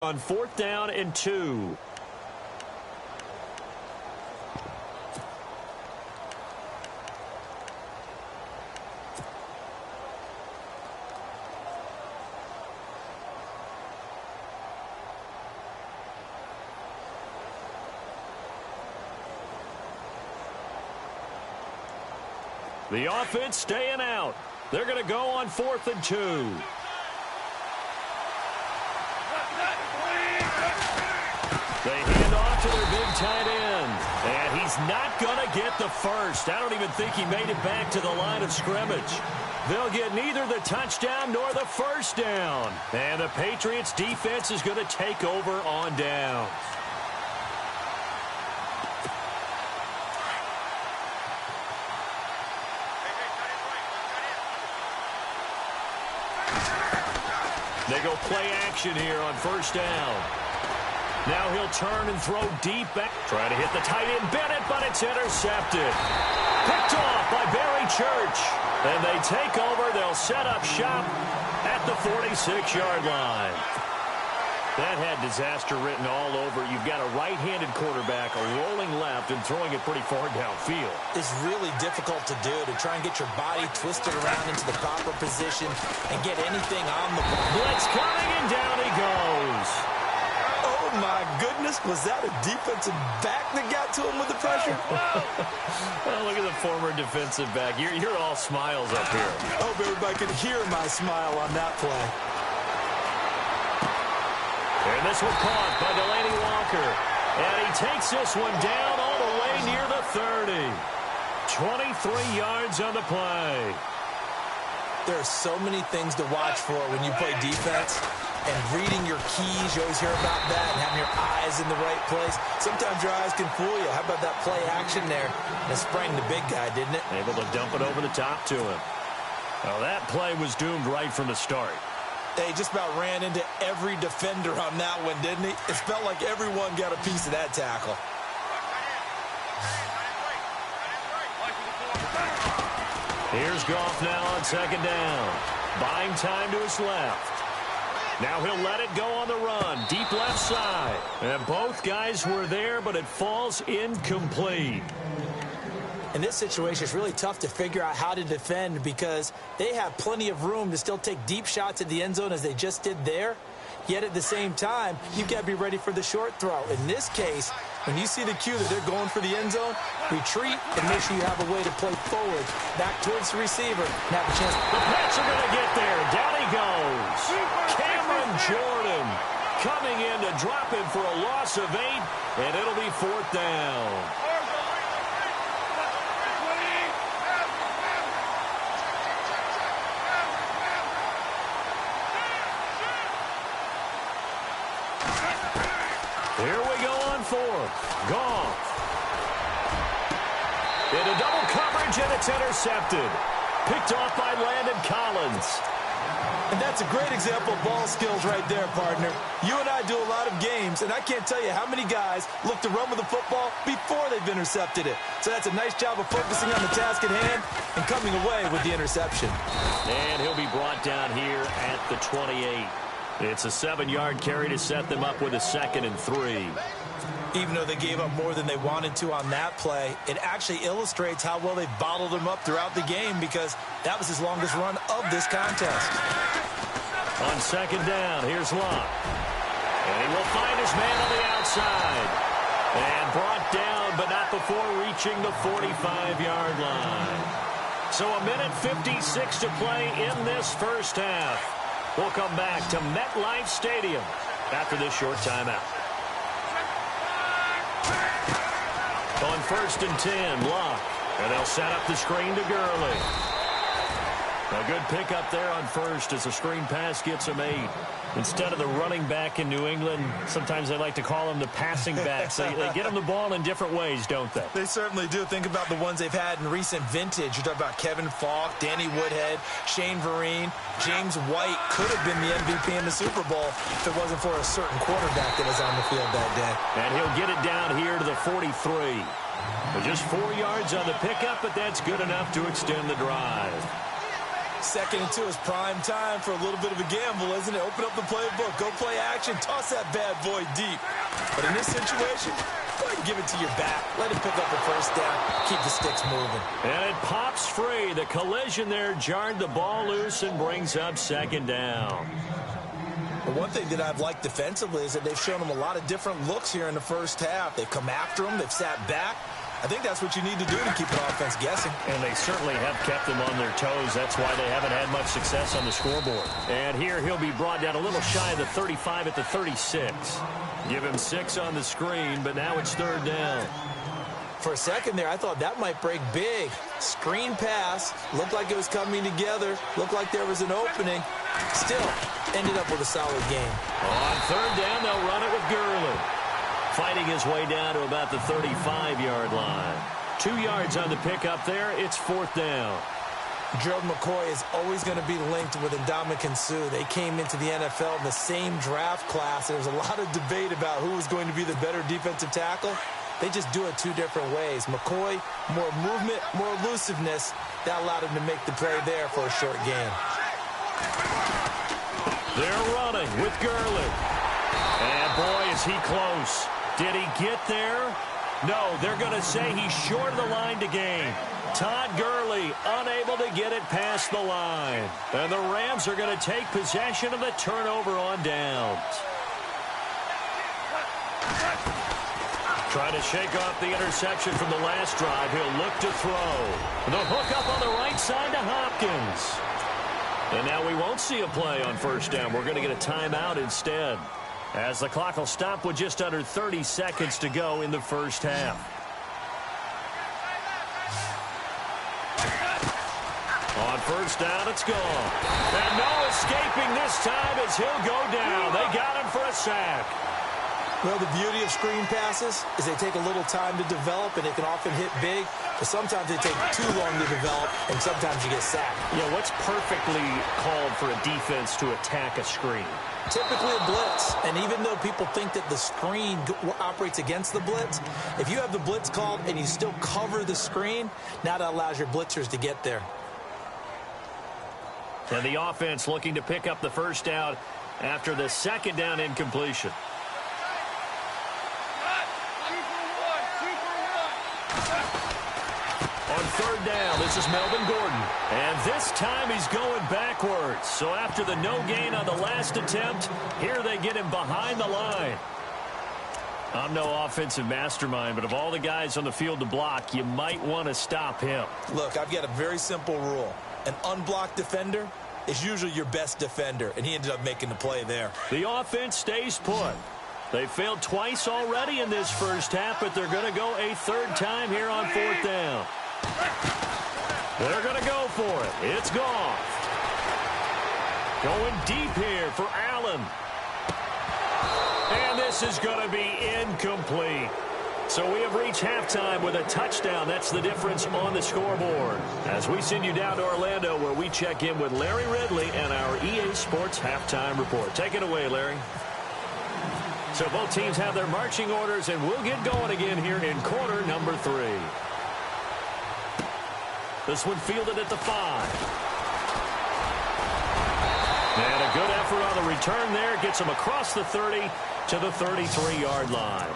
On 4th down and 2. The offense staying out. They're going to go on 4th and 2. They hand off to their big tight end. And he's not going to get the first. I don't even think he made it back to the line of scrimmage. They'll get neither the touchdown nor the first down. And the Patriots defense is going to take over on downs. They go play action here on 1st down. Now he'll turn and throw deep back. Trying to hit the tight end Bennett, but it's intercepted. Picked off by Barry Church. And they take over. They'll set up shop at the 46-yard line. That had disaster written all over. You've got a right-handed quarterback, a rolling left, and throwing it pretty far downfield. It's really difficult to do, to try and get your body twisted around into the proper position and get anything on the ball. Blitz coming, and down he goes. Oh, my goodness. Was that a defensive back that got to him with the pressure? Well, look at the former defensive back. You're all smiles up here. I hope everybody could hear my smile on that play. And this one caught by Delaney Walker. And he takes this one down all the way near the 30. 23 yards on the play. There are so many things to watch for when you play defense. And reading your keys, you always hear about that, and having your eyes in the right place. Sometimes your eyes can fool you. How about that play action there? And it sprang the big guy, didn't it? Able to dump it over the top to him. Well, that play was doomed right from the start. He just about ran into every defender on that one, didn't he? It felt like everyone got a piece of that tackle. Here's Goff now on 2nd down. Buying time to his left. Now he'll let it go on the run. Deep left side. And both guys were there, but it falls incomplete. In this situation, it's really tough to figure out how to defend because they have plenty of room to still take deep shots at the end zone as they just did there. Yet at the same time, you've got to be ready for the short throw. In this case, when you see the cue that they're going for the end zone, retreat and make sure you have a way to play forward, back towards the receiver, and have a chance. The Pats are going to get there. Down he goes. Cameron Jordan coming in to drop him for a loss of 8, and it'll be 4th down. Here we go on 4th. Goff. Into double coverage, and it's intercepted. Picked off by Landon Collins. And that's a great example of ball skills right there, partner. You and I do a lot of games, and I can't tell you how many guys look to run with the football before they've intercepted it. So that's a nice job of focusing on the task at hand and coming away with the interception. And he'll be brought down here at the 28. It's a 7-yard carry to set them up with a 2nd and 3. Even though they gave up more than they wanted to on that play, it actually illustrates how well they bottled him up throughout the game because that was his longest run of this contest. On 2nd down, here's Locke. And he will find his man on the outside. And brought down, but not before reaching the 45-yard line. So a minute 56 to play in this first half. We'll come back to MetLife Stadium after this short timeout. On 1st and 10, Locke. And they'll set up the screen to Gurley. A good pickup there on 1st as the screen pass gets him 8. Instead of the running back in New England, sometimes they like to call them the passing backs. They get them the ball in different ways, don't they? They certainly do. Think about the ones they've had in recent vintage. You're talking about Kevin Falk, Danny Woodhead, Shane Vereen, James White could have been the MVP in the Super Bowl if it wasn't for a certain quarterback that was on the field that day. And he'll get it down here to the 43. Just 4 yards on the pickup, but that's good enough to extend the drive. 2nd and 2 is prime time for a little bit of a gamble, isn't it? Open up the playbook, go play action, toss that bad boy deep. But in this situation, go ahead and give it to your back. Let him pick up the first down, keep the sticks moving. And it pops free. The collision there jarred the ball loose and brings up 2nd down. But one thing that I've liked defensively is that they've shown them a lot of different looks here in the first half. They've come after them, they've sat back. I think that's what you need to do to keep an offense guessing. And they certainly have kept them on their toes. That's why they haven't had much success on the scoreboard. And here he'll be brought down a little shy of the 35 at the 36. Give him 6 on the screen, but now it's 3rd down. For a second there, I thought that might break big. Screen pass, looked like it was coming together, looked like there was an opening. Still, ended up with a solid game. On 3rd down, they'll run it with Gurley. Fighting his way down to about the 35-yard line. 2 yards on the pickup there. It's 4th down. Gerald McCoy is always going to be linked with Ndamukong Suh. They came into the NFL in the same draft class. There was a lot of debate about who was going to be the better defensive tackle. They just do it 2 different ways. McCoy, more movement, more elusiveness. That allowed him to make the play there for a short gain. They're running with Gurley. And boy, is he close. Did he get there? No, they're going to say he's short of the line to gain. Todd Gurley unable to get it past the line. And the Rams are going to take possession of the turnover on downs. Trying to shake off the interception from the last drive. He'll look to throw. The hook up on the right side to Hopkins. And now we won't see a play on 1st down. We're going to get a timeout instead, as the clock will stop with just under 30 seconds to go in the first half. On 1st down, it's gone. And no escaping this time as he'll go down. They got him for a sack. Well, the beauty of screen passes is they take a little time to develop, and they can often hit big, but sometimes they take too long to develop, and sometimes you get sacked. Yeah, what's perfectly called for a defense to attack a screen? Typically a blitz, and even though people think that the screen operates against the blitz, if you have the blitz called and you still cover the screen, now that allows your blitzers to get there. And the offense looking to pick up the 1st down after the 2nd down incompletion. On 3rd down, this is Melvin Gordon. And this time he's going backwards. So after the no gain on the last attempt, here they get him behind the line. I'm no offensive mastermind, but of all the guys on the field to block, you might want to stop him. Look, I've got a very simple rule. An unblocked defender is usually your best defender, and he ended up making the play there. The offense stays put. They failed twice already in this first half, but they're going to go a 3rd time here on 4th down. They're going to go for it. It's Goff. Going deep here for Allen. And this is going to be incomplete. So we have reached halftime with a touchdown. That's the difference on the scoreboard. As we send you down to Orlando, where we check in with Larry Ridley and our EA Sports Halftime Report. Take it away, Larry. So both teams have their marching orders, and we'll get going again here in quarter number 3. This one fielded at the 5. And a good effort on the return there. Gets him across the 30 to the 33-yard line.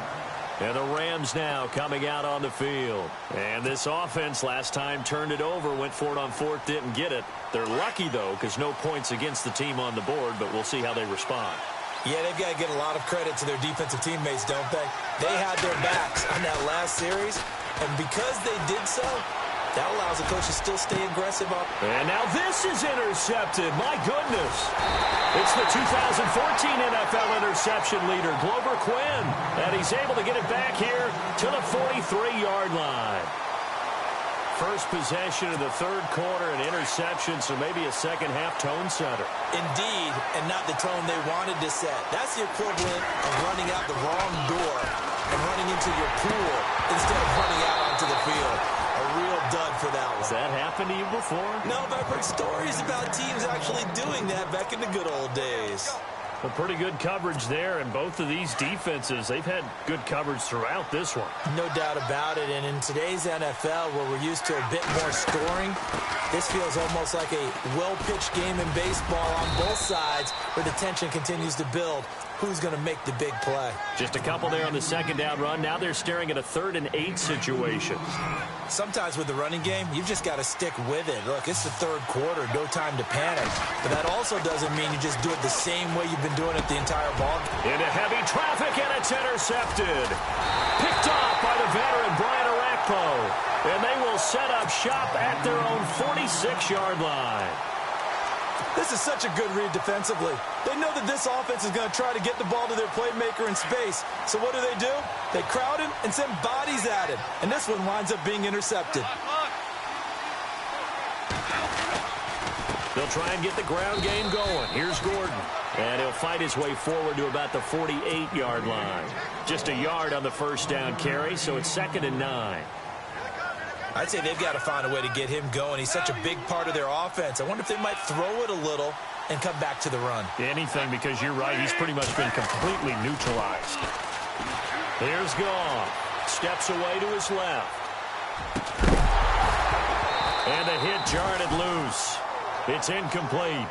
And the Rams now coming out on the field. And this offense last time turned it over, went for it on 4th, didn't get it. They're lucky, though, because no points against the team on the board, but we'll see how they respond. Yeah, they've got to get a lot of credit to their defensive teammates, don't they? They had their backs on that last series, and because they did so, that allows the coach to still stay aggressive up. And now this is intercepted. My goodness. It's the 2014 NFL interception leader, Glover Quinn. And he's able to get it back here to the 43-yard line. First possession of the 3rd quarter, an interception, so maybe a second-half tone setter. Indeed, and not the tone they wanted to set. That's the equivalent of running out the wrong door and running into your pool instead of running out onto the field. A real dud for that one. Has that happened to you before? No, but I've heard stories about teams actually doing that back in the good old days. Well, pretty good coverage there, and both of these defenses, they've had good coverage throughout this one. No doubt about it, and in today's NFL, where we're used to a bit more scoring, this feels almost like a well-pitched game in baseball on both sides, where the tension continues to build. Who's going to make the big play? Just a couple there on the second down run. Now they're staring at a 3rd and 8 situation. Sometimes with the running game, you've just got to stick with it. Look, it's the 3rd quarter, no time to panic. But that also doesn't mean you just do it the same way you've been doing it the entire ball. Into heavy traffic, and it's intercepted. Picked off by the veteran, Brian Orakpo. And they will set up shop at their own 46-yard line. This is such a good read defensively. They know that this offense is going to try to get the ball to their playmaker in space. So what do? They crowd him and send bodies at him. And this one winds up being intercepted. They'll try and get the ground game going. Here's Gordon. And he'll fight his way forward to about the 48-yard line. Just a yard on the first down carry, so it's 2nd and 9. I'd say they've got to find a way to get him going. He's such a big part of their offense. I wonder if they might throw it a little and come back to the run. Anything, because you're right. He's pretty much been completely neutralized. Here's Goff. Steps away to his left. And a hit jarred it loose. It's incomplete.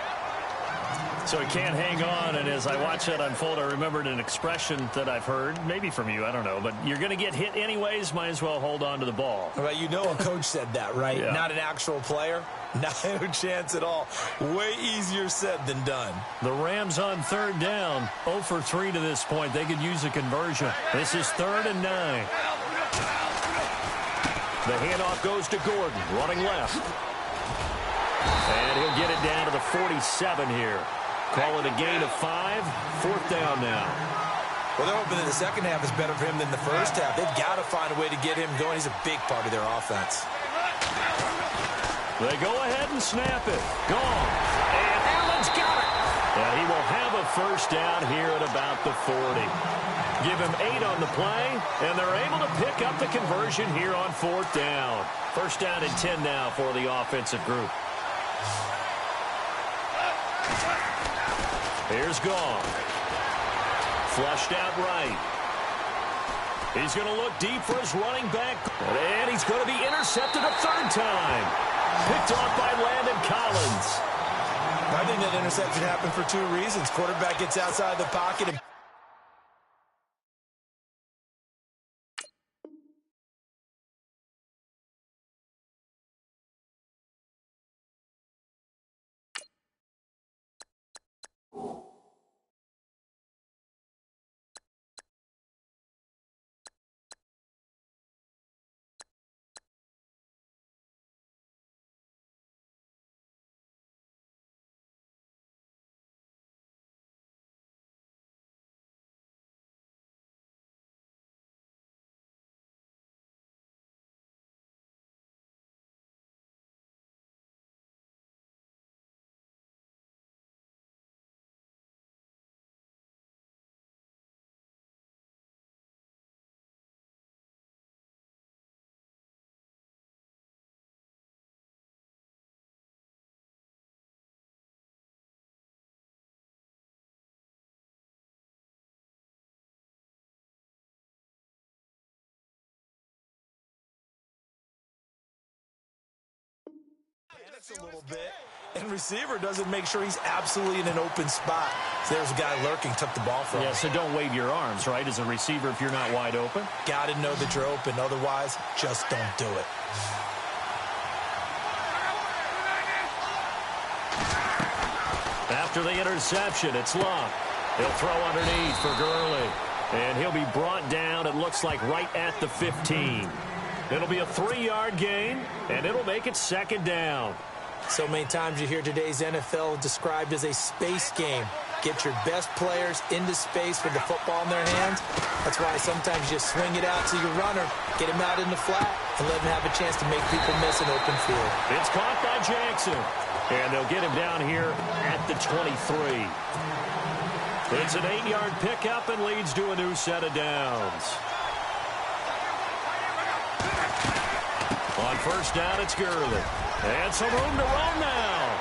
So he can't hang on, and as I watch that unfold, I remembered an expression that I've heard, maybe from you, I don't know, but you're going to get hit anyways, might as well hold on to the ball. Well, you know a coach said that, right? Yeah. Not an actual player. No chance at all. Way easier said than done. The Rams on 3rd down, 0 for 3 to this point. They could use a conversion. This is 3rd and 9. The handoff goes to Gordon, running left. And he'll get it down to the 47 here. Call it a gain of 5, 4th down now. Well, they're hoping that the second half is better for him than the first half. They've got to find a way to get him going. He's a big part of their offense. They go ahead and snap it. Gone. And Allen's got it. And he will have a first down here at about the 40. Give him 8 on the play, and they're able to pick up the conversion here on 4th down. First down and 10 now for the offensive group. Here's Goff. Flushed out right. He's going to look deep for his running back. And he's going to be intercepted a 3rd time. Picked off by Landon Collins. I think that interception happened for 2 reasons. Quarterback gets outside the pocket and a little bit, and receiver doesn't make sure he's absolutely in an open spot. So there's a guy lurking, took the ball from him. Yeah, so don't wave your arms, right, as a receiver if you're not wide open. Got to know that you're open. Otherwise, just don't do it. After the interception, it's Luck. He'll throw underneath for Gurley. And he'll be brought down, it looks like, right at the 15. It'll be a 3-yard gain, and it'll make it 2nd down. So many times you hear today's NFL described as a space game. Get your best players into space with the football in their hands. That's why sometimes you just swing it out to your runner, get him out in the flat, and let him have a chance to make people miss an open field. It's caught by Jackson, and they'll get him down here at the 23. It's an 8-yard pickup and leads to a new set of downs. On first down, it's Gurley. And some room to run now.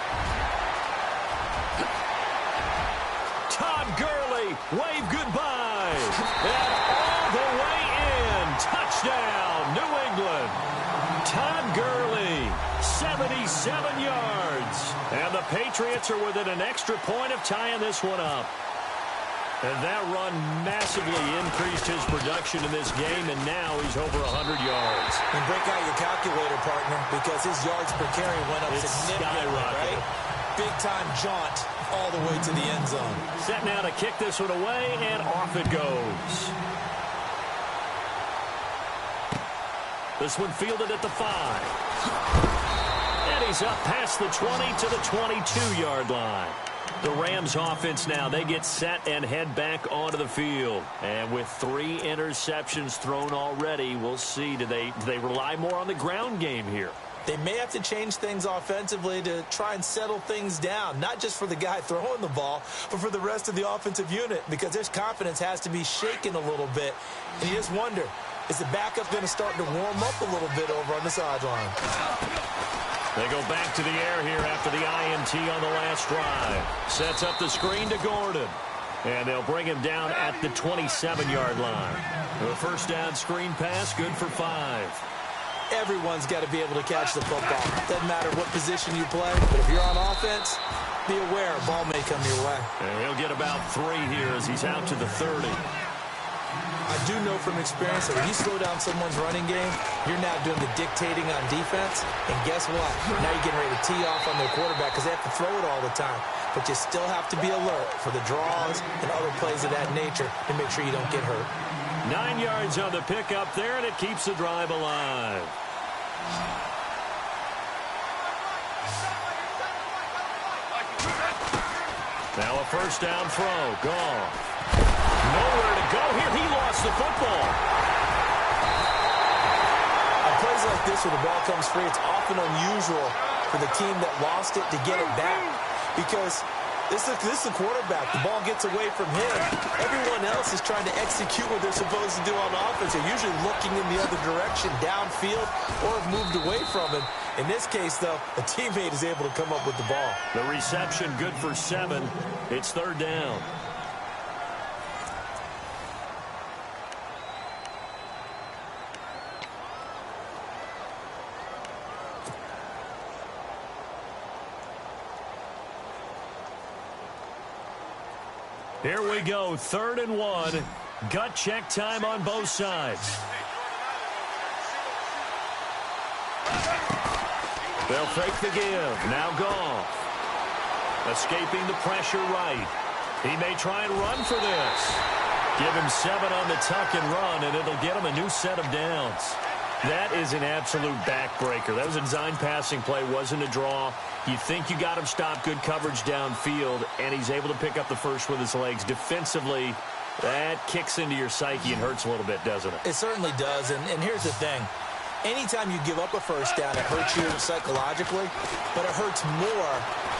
Todd Gurley Wave goodbye. And all the way in. Touchdown, New England. Todd Gurley, 77 yards. And the Patriots are within an extra point of tying this one up. And that run massively increased his production in this game, and now he's over 100 yards. And break out your calculator, partner, because his yards per carry went up significantly, right? Big-time jaunt all the way to the end zone. Set now to kick this one away, and off it goes. This one fielded at the 5. And he's up past the 20 to the 22-yard line. The Rams offense now, they get set and head back onto the field. And with 3 interceptions thrown already, we'll see, do they rely more on the ground game here? They may have to change things offensively to try and settle things down, not just for the guy throwing the ball, but for the rest of the offensive unit, because their confidence has to be shaken a little bit. And you just wonder, is the backup going to start to warm up a little bit over on the sideline? They go back to the air here after the INT on the last drive. Sets up the screen to Gordon. And they'll bring him down at the 27-yard line. The first down screen pass, good for 5. Everyone's got to be able to catch the football. Doesn't matter what position you play, but if you're on offense, be aware, a ball may come your way. And he'll get about 3 here as he's out to the 30. I do know from experience that when you slow down someone's running game, you're now doing the dictating on defense. And guess what? Now you're getting ready to tee off on their quarterback because they have to throw it all the time. But you still have to be alert for the draws and other plays of that nature to make sure you don't get hurt. 9 yards on the pickup there, and it keeps the drive alive. Now a first down throw. Gone. Nowhere to go here. He lost the football. On plays like this where the ball comes free, it's often unusual for the team that lost it to get it back because this is the quarterback. The ball gets away from him. Everyone else is trying to execute what they're supposed to do on offense. They're usually looking in the other direction, downfield, or have moved away from him. In this case, though, a teammate is able to come up with the ball. The reception good for 7. It's third down. Here we go, 3rd and 1. Gut check time on both sides. They'll fake the give. Now Goff. Escaping the pressure right. He may try and run for this. Give him 7 on the tuck and run, and it'll get him a new set of downs. That is an absolute backbreaker. That was a design passing play, wasn't a draw. You think you got him stopped, good coverage downfield, and he's able to pick up the first with his legs. Defensively, that kicks into your psyche and hurts a little bit, doesn't it? It certainly does, and here's the thing. Anytime you give up a first down, it hurts you psychologically, but it hurts more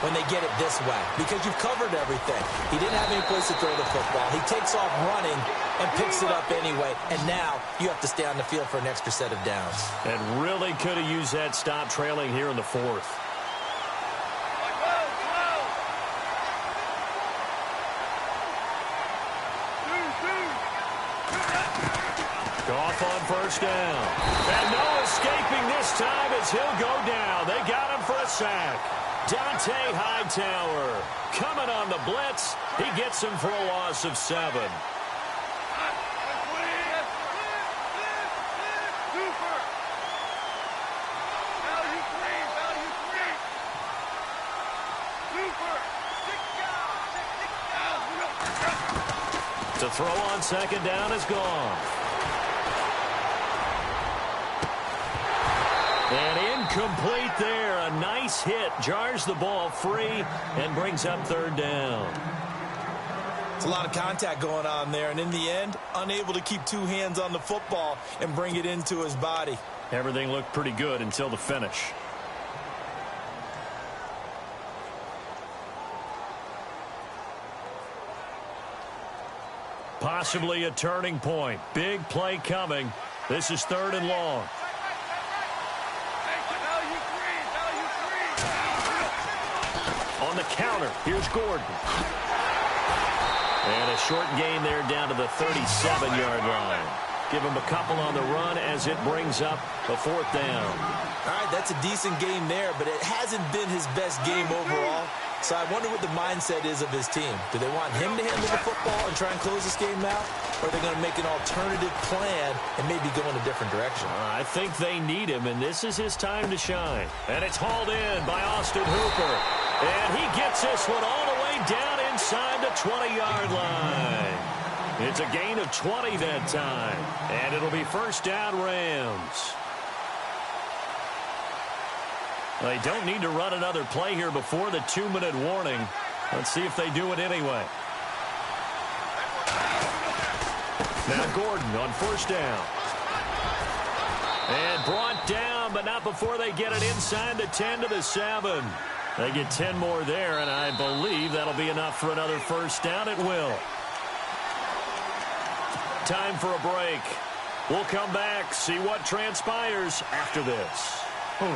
when they get it this way because you've covered everything. He didn't have any place to throw the football. He takes off running and picks it up anyway, and now you have to stay on the field for an extra set of downs. And really could have used that stop trailing here in the 4th. Goff on first down. And no escaping this time as he'll go down. They got him for a sack. Dante Hightower coming on the blitz. He gets him for a loss of 7. To throw on second down is gone. And incomplete there. A nice hit. Jars the ball free and brings up third down. It's a lot of contact going on there. And in the end, unable to keep 2 hands on the football and bring it into his body. Everything looked pretty good until the finish. Possibly a turning point. Big play coming. This is 3rd and long. On the counter, here's Gordon. And a short gain there down to the 37-yard line. Give him a couple on the run as it brings up a 4th down. All right, that's a decent game there, but it hasn't been his best game overall. So I wonder what the mindset is of his team. Do they want him to handle the football and try and close this game out? Or are they going to make an alternative plan and maybe go in a different direction? I think they need him, and this is his time to shine. And it's hauled in by Austin Hooper. And he gets this one all the way down inside the 20-yard line. It's a gain of 20 that time. And it'll be 1st down Rams. They don't need to run another play here before the 2-minute warning. Let's see if they do it anyway. Now Gordon on 1st down. And brought down, but not before they get it inside the 10 to the 7. They get 10 more there, and I believe that'll be enough for another 1st down. It will. Time for a break. We'll come back, see what transpires after this.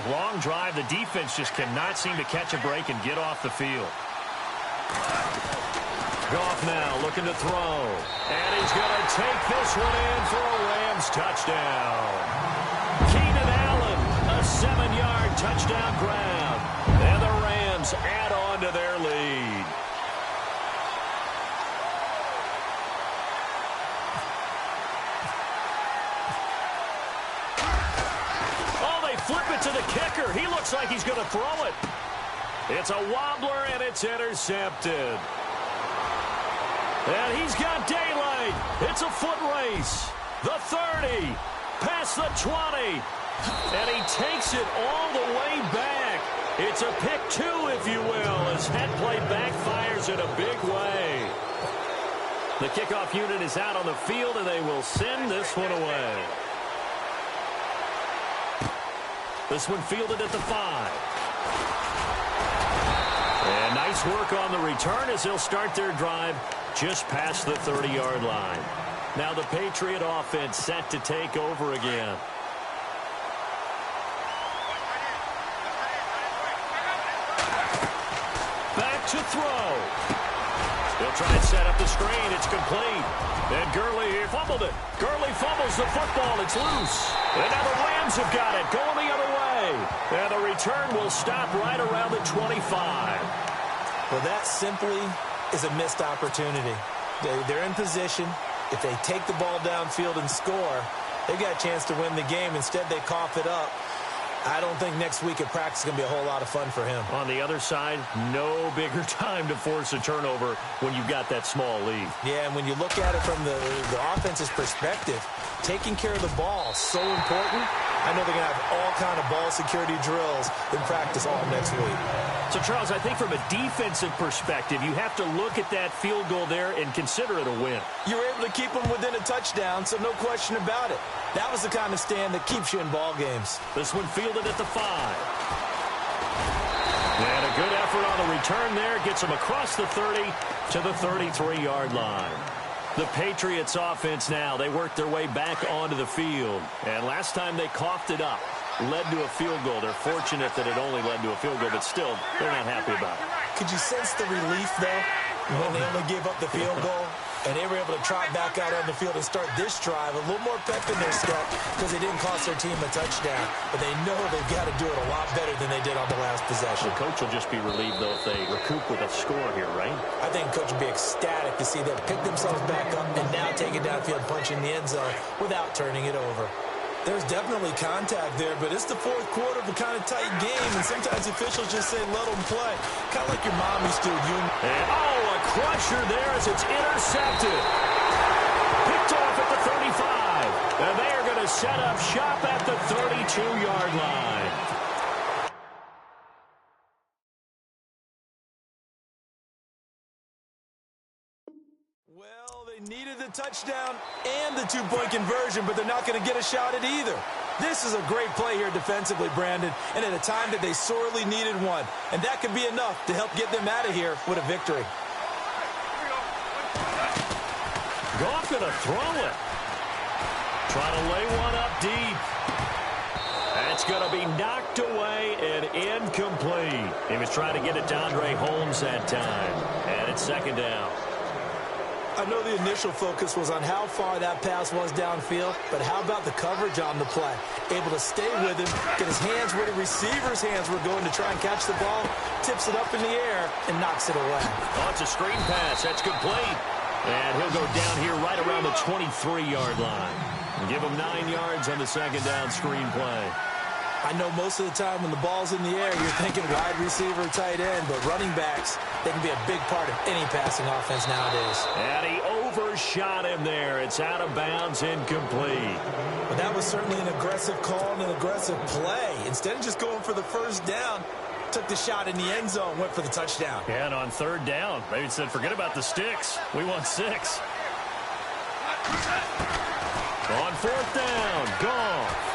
Long drive. The defense just cannot seem to catch a break and get off the field. Goff now looking to throw. And he's going to take this one in for a Rams touchdown. Keenan Allen, a 7-yard touchdown grab. And the Rams add on to their lead. Flip it to the kicker. He looks like he's going to throw it. It's a wobbler, and it's intercepted. And he's got daylight. It's a foot race. The 30, past the 20. And he takes it all the way back. It's a pick 2, if you will, as that play backfires in a big way. The kickoff unit is out on the field, and they will send this one away. This one fielded at the 5. And nice work on the return as they'll start their drive just past the 30-yard line. Now the Patriot offense set to take over again. Back to throw. They'll try and set up the screen. It's complete. And Gurley here fumbled it. Gurley fumbles the football. It's loose. And now the Rams have got it. Going the other way. And the return will stop right around the 25. Well, that simply is a missed opportunity. They're in position. If they take the ball downfield and score, they've got a chance to win the game. Instead, they cough it up. I don't think next week at practice is going to be a whole lot of fun for him. On the other side, no bigger time to force a turnover when you've got that small lead. Yeah, and when you look at it from the offense's perspective, taking care of the ball is so important. I know they're going to have all kind of ball security drills in practice all next week. So, Charles, I think from a defensive perspective, you have to look at that field goal there and consider it a win. You were able to keep them within a touchdown, so no question about it. That was the kind of stand that keeps you in ball games. This one fielded at the 5. And a good effort on the return there. Gets them across the 30 to the 33-yard line. The Patriots offense now, they work their way back onto the field. And last time they coughed it up, led to a field goal. They're fortunate that it only led to a field goal, but still, they're not happy about it. Could you sense the relief, though, when they only gave up the field goal? And they were able to trot back out on the field and start this drive. A little more pep in their step because they didn't cost their team a touchdown. But they know they've got to do it a lot better than they did on the last possession. The coach will just be relieved, though, if they recoup with a score here, right? I think the coach will be ecstatic to see them pick themselves back up and now take it downfield, punch in the end zone without turning it over. There's definitely contact there, but it's the fourth quarter of a kind of tight game, and sometimes officials just say, let them play. Kind of like your mom used to with you. And, a crusher there as it's intercepted. Picked off at the 35. And they are going to set up shop at the 32-yard line. Well, they needed the touchdown and the two-point conversion, but they're not going to get a shot at either. This is a great play here defensively, Brandon, and at a time that they sorely needed one. And that could be enough to help get them out of here with a victory. Goff going to throw it. Trying to lay one up deep. That's going to be knocked away and incomplete. He was trying to get it to Andre Holmes that time. And it's 2nd down. I know the initial focus was on how far that pass was downfield, but how about the coverage on the play? Able to stay with him, get his hands where the receiver's hands were going to try and catch the ball, tips it up in the air, and knocks it away. Oh, it's a screen pass. That's complete. And he'll go down here right around the 23-yard line. Give him 9 yards on the second down screen play. I know most of the time when the ball's in the air, you're thinking wide receiver, tight end, but running backs, they can be a big part of any passing offense nowadays. And he overshot him there. It's out of bounds, incomplete. But that was certainly an aggressive call and an aggressive play. Instead of just going for the first down, took the shot in the end zone, went for the touchdown. Yeah, and on third down, maybe said, forget about the sticks. We want 6. On fourth down, Goff.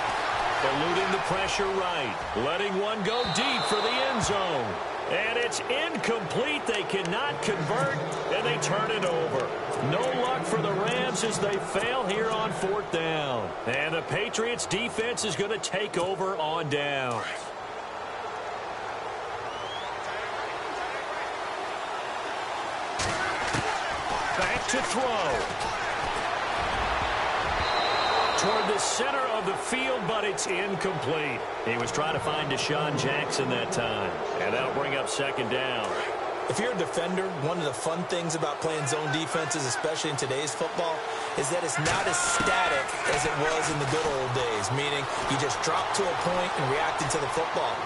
Eluding the pressure right. Letting one go deep for the end zone. And it's incomplete. They cannot convert, and they turn it over. No luck for the Rams as they fail here on fourth down. And the Patriots defense is going to take over on down. Back to throw. Toward the center of the field, but it's incomplete. He was trying to find Deshaun Jackson that time. And that'll bring up second down. If you're a defender, one of the fun things about playing zone defenses, especially in today's football, is that it's not as static as it was in the good old days, meaning you just drop to a point and react to the football.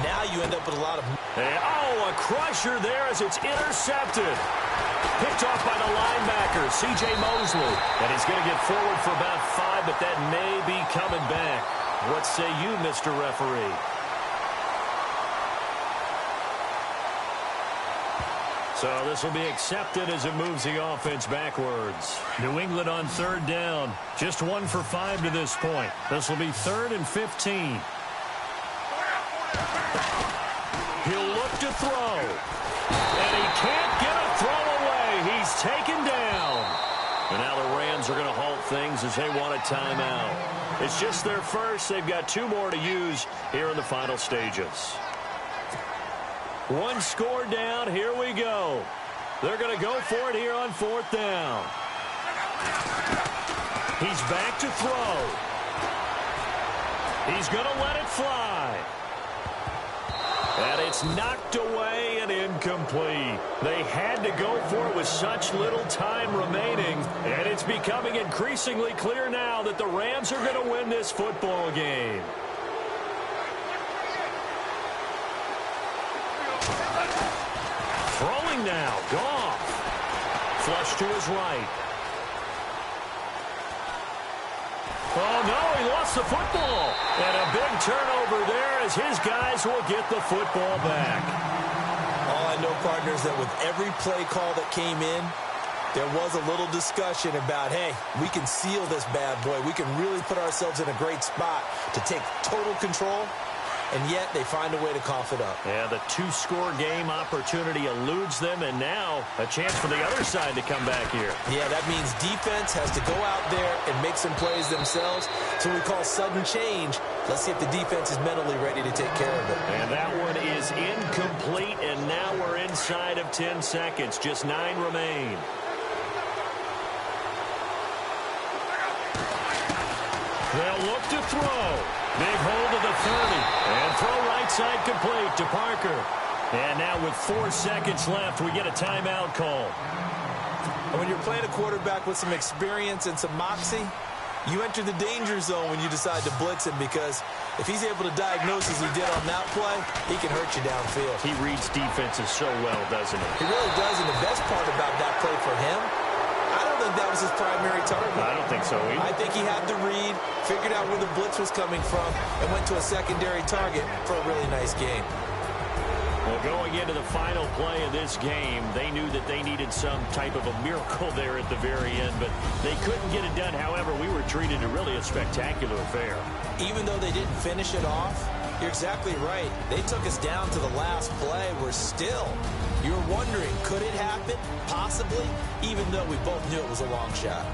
Now you end up with a lot of... Oh, a crusher there as it's intercepted. Picked off by the linebacker, C.J. Mosley. And he's going to get forward for about 5, but that may be coming back. What say you, Mr. Referee? So this will be accepted as it moves the offense backwards. New England on third down. Just 1 for 5 to this point. This will be 3rd and 15. He'll look to throw. And he can't get a throw away. He's taken down. And now the Rams are going to halt things as they want a timeout. It's just their first. They've got 2 more to use here in the final stages. 1 score down. Here we go. They're going to go for it here on fourth down. He's back to throw. He's going to let it fly. And it's knocked away and incomplete. They had to go for it with such little time remaining. And it's becoming increasingly clear now that the Rams are going to win this football game. Throwing now, Goff. Flush to his right. Oh, no, he lost the football. And a big turnover there as his guys will get the football back. All I know, partners, that with every play call that came in, there was a little discussion about, hey, we can seal this bad boy. We can really put ourselves in a great spot to take total control. And yet they find a way to cough it up. Yeah, the 2-score game opportunity eludes them, and now a chance for the other side to come back here. Yeah, that means defense has to go out there and make some plays themselves. So we call sudden change. Let's see if the defense is mentally ready to take care of it. And that one is incomplete, and now we're inside of 10 seconds. Just 9 remain. They'll look to throw. Big hold of the 30. And throw right side complete to Parker. And now with 4 seconds left, we get a timeout call. And when you're playing a quarterback with some experience and some moxie, you enter the danger zone when you decide to blitz him, because if he's able to diagnose as he did on that play, he can hurt you downfield. He reads defenses so well, doesn't he? He really does, and the best part about that play for him, I don't think that was his primary target. I don't think so either. I think he had the read, figured out where the blitz was coming from, and went to a secondary target for a really nice game. Well, going into the final play of this game, they knew that they needed some type of a miracle there at the very end, but they couldn't get it done. However, we were treated to really a spectacular affair. Even though they didn't finish it off, you're exactly right. They took us down to the last play. We're still, you're wondering, could it happen? Possibly, even though we both knew it was a long shot.